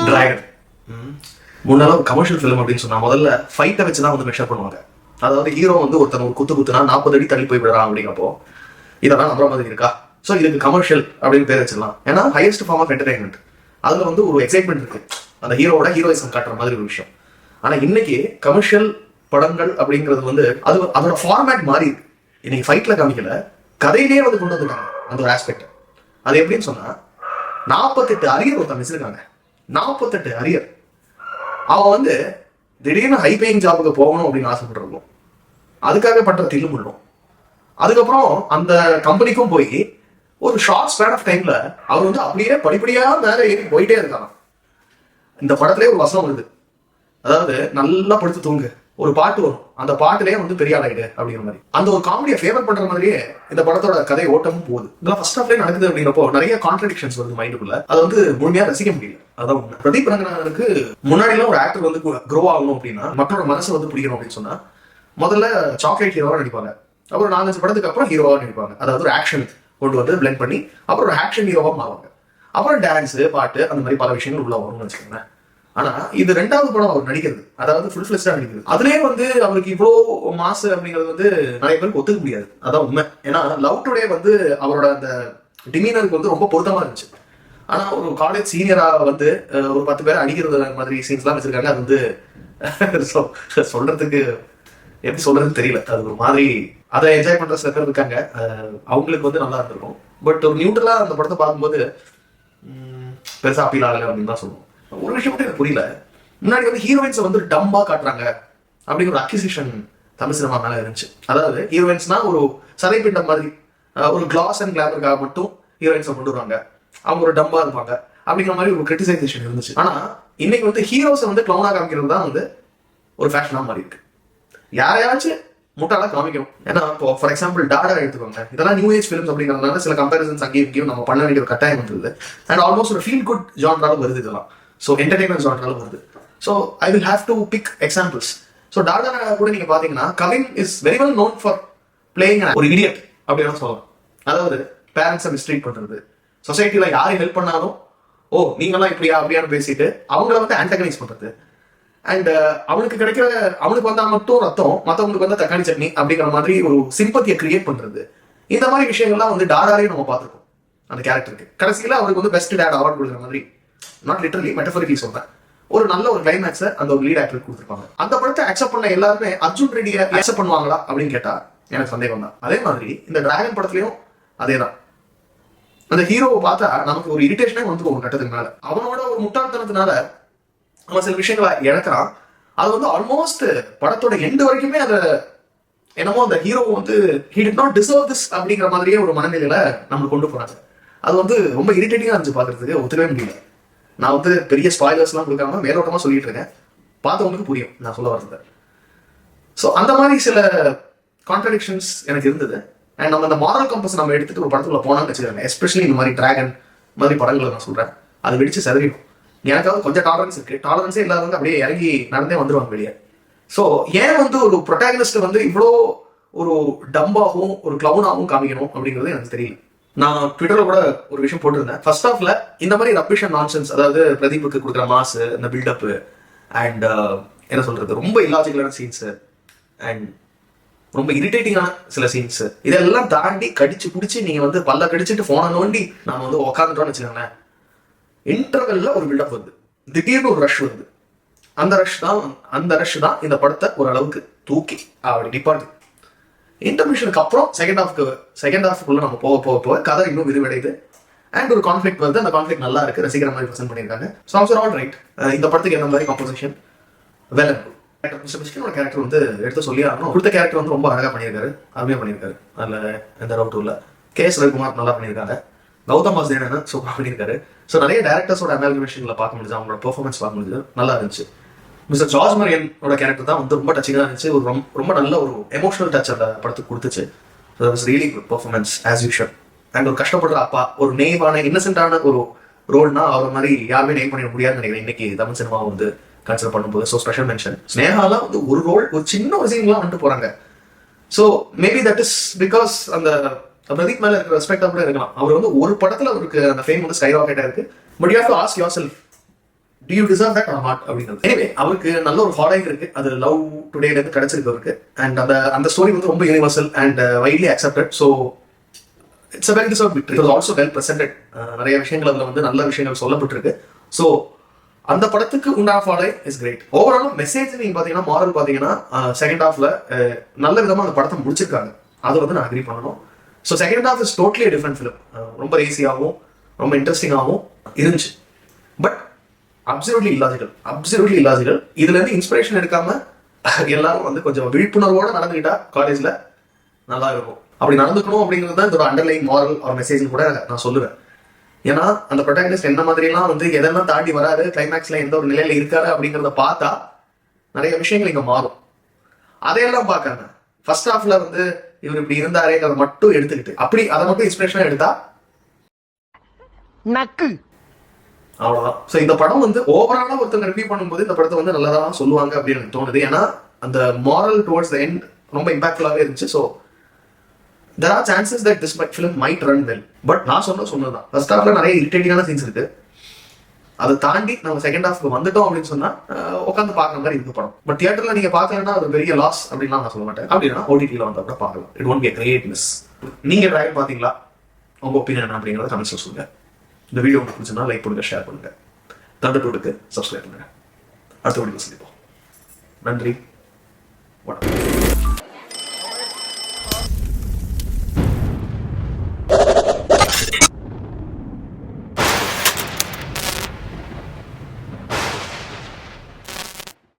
Dragon முன்னால ஒரு commercial film அப்படின்னு சொன்னா முதல்ல ஃபைட்டை வச்சு தான் வந்து மெஷர் பண்ணுவாங்க. அதாவது ஹீரோ வந்து ஒருத்தன் ஒரு குத்துனா 40 அடி தள்ளி போய் விடுறான் அப்படிங்கிறப்போ இதெல்லாம் நம்புற மாதிரி இருக்கா, ஸோ இதுக்கு கமர்ஷியல் அப்படின்னு பேர் வச்சிடலாம். ஏன்னா ஹையஸ்ட் ஃபார்ம் ஆஃப் என்டர்டைன்மெண்ட், அதுல வந்து ஒரு எக்ஸைட்மெண்ட் இருக்கு, அந்த ஹீரோவோட ஹீரோயிசம் காட்டுற மாதிரி ஒரு விஷயம். ஆனா இன்னைக்கு கமர்ஷியல் படங்கள் அப்படிங்கிறது வந்து அது அதோட ஃபார்மேட் மாறி இருக்கு. இன்னைக்கு ஃபைட்ல காமிக்கல, கதையிலேயே வந்து கொண்டு வந்துட்டாங்க அந்த ஒரு ஆஸ்பெக்ட். அது எப்படின்னு சொன்னா 48 அரியர் ஒருத்தன் வச்சிருக்காங்க. 48 அரியர். அவன் வந்து திடீர்னு ஹை பேயிங் ஜாபுக்கு போகணும் அப்படின்னு ஆசைப்பட்டிருக்கோம், அதுக்காக பண்ற தில்லுமுள்ளும். அதுக்கப்புறம் அந்த கம்பெனிக்கும் போய் ஒரு ஷார்ட் ஸ்பேன் ஆஃப் டைம்ல அவர் வந்து அப்படியே படிப்படியா மேல ஏறி போயிட்டே இருக்காங்க. இந்த படத்திலே ஒரு வசனம் வருது, அதாவது நல்லா படுத்து தூங்கு, ஒரு பாட்டு வரும், அந்த பாட்டுலேயே வந்து பெரிய ஆளாயிடு அப்படிங்கிற மாதிரி. அந்த ஒரு காமெடியை ஃபேவர் பண்ற மாதிரியே இந்த படத்தோட கதை ஓட்டமும் போகுது. இதெல்லாம் ஃபர்ஸ்ட் ஹாஃப்லேயே நடக்குது அப்படிங்கிறப்போ நிறைய கான்ட்ரடிக்ஷன்ஸ் வருது மைண்டுக்குள்ள. அதை வந்து முழுமையா ரசிக்க முடியல. அதான் உண்மை. பிரதீப் ரங்கநாதனுக்கு முன்னாடிலாம் ஒரு ஆக்டர் வந்து க்ரோ ஆகணும் அப்படின்னா, மக்களோட மனசை வந்து பிடிக்கணும் அப்படின்னு சொன்னா முதல்ல சாக்லேட் ஹீரோவா நடிப்பாங்க, அப்புறம் 4-5 படத்துக்கு அப்புறம் ஹீரோவா நடிப்பாங்க. அதாவது ஒரு ஆக்ஷன் கொண்டு வந்து பிளெண்ட் பண்ணி அப்புறம் ஒரு ஆக்ஷன் ஹீரோவா மாறுவாங்க. அப்புறம் டான்ஸ், பாட்டு, அந்த மாதிரி பல விஷயங்கள் உள்ள வரும்னு வச்சுக்கோங்க. ஆனா இது 2வது படம் அவர் நடிக்கிறது, அதாவது ஃபுல் ஃபிளெஷ்டா நடிக்கிறது. அதுலயே வந்து அவருக்கு இவ்வளோ மாசு அப்படிங்கிறது வந்து நிறைய பேருக்கு ஒத்துக்க முடியாது. அதான் உண்மை. ஏன்னா லவ் டுடே வந்து அவரோட அந்த டிமீனருக்கு வந்து ரொம்ப பொருத்தமா இருந்துச்சு. ஆனா ஒரு காலேஜ் சீனியரா வந்து ஒரு 10 பேர் அடிக்கிறது மாதிரி சீன்ஸ்லாம் வச்சிருக்காங்க. அது வந்து சொல்றதுக்கு எப்படி சொல்றதுன்னு தெரியல. அது ஒரு மாதிரி அதை என்ஜாய் பண்ற சில பேர் இருக்காங்க, அவங்களுக்கு வந்து நல்லா இருந்திருக்கும். பட் ஒரு நியூட்ரலா அந்த படத்தை பார்க்கும்போது பெருசா அப்பீல் ஆகலை அப்படின்னு தான் சொல்லுவோம். ஒரு விஷயம் மட்டும் எனக்கு புரியல, முன்னாடி வந்து ஹீரோயின்ஸை வந்து டம்பா காட்டுறாங்க அப்படிங்கிற ஒரு அக்யூசிஷன் தமிழ் சினிமா மேல இருந்துச்சு. அதாவது ஹீரோயின்ஸ்னா ஒரு சதைப்பிண்டம் மாதிரி, ஒரு கிளாஸ் அண்ட் கிளாமருக்காக மட்டும் ஹீரோயின்ஸை கொண்டு வருவாங்க, அவங்க ஒரு டம்பா இருப்பாங்க அப்படிங்கிற மாதிரி ஒரு கிரிட்டிசைசேஷன் இருந்துச்சு. ஆனா இன்னைக்கு வந்து ஹீரோஸை வந்து கிளவுனா காமிக்கிறது தான் வந்து ஒரு ஃபேஷனா மாறி இருக்கு. யாரையாச்சும் முட்டாளா காமிக்கணும். ஏன்னா இப்போ ஃபார் எக்ஸாம்பிள் டாடா எடுத்துக்கோங்க, இதெல்லாம் நியூ ஏஜ் ஃபிலிம்ஸ் அப்படிங்கிறதுனால சில கம்பேரிசன்ஸ் அங்கேயும் நம்ம பண்ண வேண்டிய ஒரு கட்டாயம் வந்துருது. அண்ட் ஆல்மோஸ்ட் ஒரு ஃபீல் குட் ஜான்ராலும் வருது இதெல்லாம். ஸோ என்டர்டைன்மெண்ட் ஜான்ராலும் வருது. So I will have to pick examples. So Dada கூட நீங்க பாத்தீங்கன்னா Kavin is very well known for playing ஒரு இடியட் அப்படின்னு சொல்லலாம். அதாவது பேரண்ட்ஸை மிஸ்ட்ரீட் பண்றது, சொசைட்டில யாரை ஹெல்ப் பண்ணாலும் ஓ நீங்களாம் இப்படியா அப்படியான்னு பேசிட்டு அவங்கள வந்து ஆன்டகனைஸ் பண்றது. அண்ட் அவனுக்கு கிடைக்கிற, அவனுக்கு வந்தா மட்டும் ரத்தம், மற்றவங்களுக்கு வந்து தக்காளி சட்னி அப்படிங்கிற மாதிரி ஒரு சிம்பத்தியை கிரியேட் பண்றது. இந்த மாதிரி விஷயங்கள்லாம் வந்து டாடாரையும் நம்ம பார்த்துருக்கோம். அந்த கேரக்டருக்கு கடைசியில அவருக்கு வந்து பெஸ்ட் டேட் அவார்ட் கொடுக்குற மாதிரி, நாட் லிட்டரலி மெட்டஃபரிக்கலி சொல்றேன், ஒரு நல்ல ஒரு கிளைமேக்ஸை அந்த ஒரு லீட் ஆக்டருக்கு கொடுத்துருப்பாங்க. அந்த படத்தை அக்செப்ட் பண்ண எல்லாருமே அர்ஜுன் ரெட்டியை அக்செப்ட் பண்ணுவாங்களா அப்படின்னு கேட்டா எனக்கு சந்தேகம் தான். அதே மாதிரி இந்த டிராகன் படத்துலயும் அதே தான். அந்த ஹீரோவை பார்த்தா நமக்கு ஒரு இரிட்டேஷனே வந்து ஒரு கட்டத்துக்கு மேல அவனோட ஒரு முட்டாள்தனத்தினால அவன் சில விஷயங்களை இழக்கிறான். அது வந்து ஆல்மோஸ்ட் படத்தோட எண்டு வரைக்குமே அதை என்னமோ அந்த ஹீரோ வந்து he did not deserve this அப்படிங்கிற மாதிரியே ஒரு மனநிலையில நம்மளுக்கு கொண்டு போறாங்க. அது வந்து ரொம்ப இரிட்டேட்டிங்கா இருந்துச்சு பாக்குறதுக்கு, ஒத்துக்கவே முடியல. நான் வந்து பெரிய ஸ்பாய்லர்ஸ்லாம் கொடுக்காம மேலோட்டமா சொல்லிட்டு இருக்கேன், பார்த்தவங்களுக்கு புரியும் நான் சொல்ல வர்றது. ஸோ அந்த மாதிரி சில கான்ட்ரடிக்ஷன்ஸ் எனக்கு இருந்தது. அண்ட் நம்ம அந்த மாரல் கம்பஸ் நம்ம எடுத்துட்டு ஒரு படத்துக்குள்ள போனான்னு வச்சுக்கோங்க, எஸ்பெஷலி இந்த மாதிரி டிராகன் மாதிரி படங்களை நான் சொல்றேன், அது வெடிச்சு செதறிடும். எனக்காவது கொஞ்சம் டாலரன்ஸ் இருக்கு, டாலரன்ஸே இல்லாதவங்க அப்படியே இறங்கி நடந்தே வந்துடுவாங்க வெளியே. ஸோ ஏன் வந்து ஒரு ப்ரொட்டாகனிஸ்ட் வந்து இவ்வளோ ஒரு டம்பாகவும் ஒரு கிளவுனாகவும் காமிக்கணும் அப்படிங்கிறது எனக்கு தெரியல. நான் ட்விட்டர்ல கூட ஒரு விஷயம் போட்டிருந்தேன். ஃபர்ஸ்ட் ஹாஃப்ல இந்த மாதிரி ரப்பிஷ் அண்ட் நான்சென்ஸ், அதாவது பிரதீப்புக்கு கொடுக்குற மாசு, இந்த பில்டப் அண்ட் என்ன சொல்றது, ரொம்ப இல்லாஜிக்கலான சீன்ஸ் அண்ட் ரொம்ப இரிட்டேட்டிங்கான சில சீன்ஸ், இதெல்லாம் தாண்டி கடிச்சு பிடிச்சி நீங்க வந்து பல்ல கடிச்சிட்டு போன நோண்டி நாம வந்து உக்காந்துட்டோம்னு வச்சுக்கோங்களேன், இன்டர்வெல்ல ஒரு பில்டப் வருது, திடீர்னு ஒரு ரஷ் வருது. அந்த ரஷ் தான் இந்த படத்தை ஓரளவுக்கு தூக்கி அப்படி டிபார்ட். இன்டர்மிஷனுக்கு அப்புறம் செகண்ட் ஹாஃப்க்குள்ள நம்ம போக கதை இன்னும் விரிவடையுது அண்ட் ஒரு கான்ஃபிளிக் வருது. அந்த கான்ஃபிளிக் நல்லா இருக்கு, ரசிக்கிற மாதிரி பிரசன்ட் பண்ணியிருக்காங்க. So all right. இந்த படத்துக்கு என்ன மாதிரி composition well and good. Mister மிஷ்கினோட கேரக்டர் வந்து எடுத்து சொல்லி ஆகணும். கொடுத்த கேரக்டர் வந்து ரொம்ப அழகாக பண்ணியிருக்காரு, அருமையாக பண்ணியிருக்காரு, அதில் எந்த டவுட்டும் இல்லை. கே.எஸ். ரவிக்குமார் நல்லா பண்ணியிருக்காங்க, கௌதம் வாசுதேவன் சூப்பராக பண்ணியிருக்காரு. ஸோ நிறைய டேரக்டர்ஸோட அமால்கமேஷன்ல பார்க்க முடியுது, அவங்களோட பெர்ஃபார்மன்ஸ் பார்க்க முடியுது, நல்லா இருந்துச்சு. மிஸ்டர் ஜார்ஜ் மரியனோட கேரக்டர் தான் வந்து ரொம்ப டச்சிங்காக இருந்துச்சு, ஒரு ரொம்ப நல்ல ஒரு எமோஷனல் டச் அந்த படத்துக்கு கொடுத்துச்சு. So that was really good performance as usual. And ஒரு கஷ்டப்படுற அப்பா, ஒரு நேவான இன்னசென்டான ஒரு ரோல்னா அவர் மாதிரி யாருமே நெய் பண்ணிட முடியாதுன்னு நினைக்கிறேன் இன்னைக்கு தமிழ் சினிமா வந்து கன்சிடர் பண்ணும்போது. So special mention. ஸ்னேகாலாம் வந்து ஒரு ரோல், ஒரு சின்ன ஒரு சீன்லாம் வந்துட்டு போறாங்க. So maybe that is because அந்த பிரதீப் மேல இருக்கிற ரெஸ்பெக்டா கூட இருக்கலாம். அவர் வந்து ஒரு படத்துல அவருக்கு அந்த ஃபேம் வந்து ஸ்கை ராக்கெட்டா இருக்கு. But you have to ask your self, do you deserve that or not அப்படிங்கிறது. எனிவே அவருக்கு நல்ல ஒரு ஃபாலோயிங் இருக்கு, அது லவ் டுடேல இருந்து கிடைச்சிருக்கு அவருக்கு. அண்ட் அந்த ஸ்டோரி வந்து ரொம்ப universal and widely accepted. So it's a well deserved victory. It was also well presented. நிறைய விஷயங்கள் அதில் வந்து நல்ல விஷயங்கள் சொல்லப்பட்டிருக்கு. ஸோ அந்த படத்துக்கு உண்டான ஃபாலோயிங் இஸ் கிரேட். ஓவராலும் மெசேஜ் நீங்க பாத்தீங்கன்னா, மாரல் பாத்தீங்கன்னா செகண்ட் ஹாஃப்ல நல்ல விதமா அந்த படத்தை முடிச்சிருக்காங்க. அதை வந்து நான் அக்ரி பண்ணணும். So second half is totally different film. ரொம்ப ரேசியாகவும் ரொம்ப இன்ட்ரெஸ்டிங்காகவும் இருந்துச்சு. But absolutely illogical. இதுல இருந்து இன்ஸ்பிரேஷன் எடுக்காம எல்லாரும் வந்து கொஞ்சம் விழிப்புணர்வோட நடந்துக்கிட்டா காலேஜ்ல நல்லா இருக்கும். அப்படி நடந்துக்கணும் அப்படிங்கிறது தான் இதோட அண்டர்லைன் மாரல் ஒரு மெசேஜ் கூட நான் சொல்லுவேன். ஏன்னா அந்த ப்ரொட்டாகனிஸ்ட் என்ன மாதிரிலாம் வந்து எதெல்லாம் தாண்டி வராரு, கிளைமேக்ஸ்ல எந்த ஒரு நிலையில இருக்காரு அப்படிங்கிறத பார்த்தா நிறைய விஷயங்கள் இங்க மாறும். அதையெல்லாம் பார்க்காம ஃபர்ஸ்ட் ஹாஃப்ல வந்து இவர் இப்படி இருந்தாரேங்கிறத மட்டும் எடுத்துக்கிட்டு அப்படி அதை மட்டும் இன்ஸ்பிரேஷனா எடுத்தா நக்கு அவ்வளவுதான். ஸோ இந்த படம் வந்து ஓவராலா ஒருத்தங்க ரிவ்யூ பண்ணும்போது இந்த படத்தை வந்து நல்லதான் சொல்லுவாங்க அப்படின்னு எனக்கு தோணுது. ஏன்னா அந்த மாரல் டுவர்ட்ஸ் த எண்ட் ரொம்ப இம்பாக்ட்ஃபுல்லாகவே இருந்துச்சு. So there are chances that this film might run well. But நான் சொன்னதுதான் ஃபர்ஸ்ட் ஹாஃப்ல நிறைய இரிட்டேட்டிங்கான சீன்ஸ் இருக்கு. அதை தாண்டி நம்ம செகண்ட் ஹாஃப்க்கு வந்துட்டோம் அப்படின்னு சொன்னா உட்காந்து பார்க்குற மாதிரி இருக்கு படம். பட் தியேட்டர்ல நீங்க பார்க்கலன்னா அது பெரிய லாஸ் அப்படின்லாம் நான் சொல்ல மாட்டேன். அப்படின்னா ஓடிடியில் வந்தா கூட பார்க்கலாம். It won't be a great miss. நீங்க ட்ரைவ் பார்த்தீங்களா? உங்க ஒப்பீனியன் என்ன அப்படிங்கிறத கமெண்ட்ஸ்ல சொல்லுங்க. இந்த வீடியோ உங்களுக்கு பிடிச்சிருந்தா லைக் பண்ணுங்க, ஷேர் பண்ணுங்க, தண்டர்டுக்கு சப்ஸ்கிரைப் பண்ணுங்க. அடுத்த வீடியோ சந்திப்போம். நன்றி, வணக்கம்.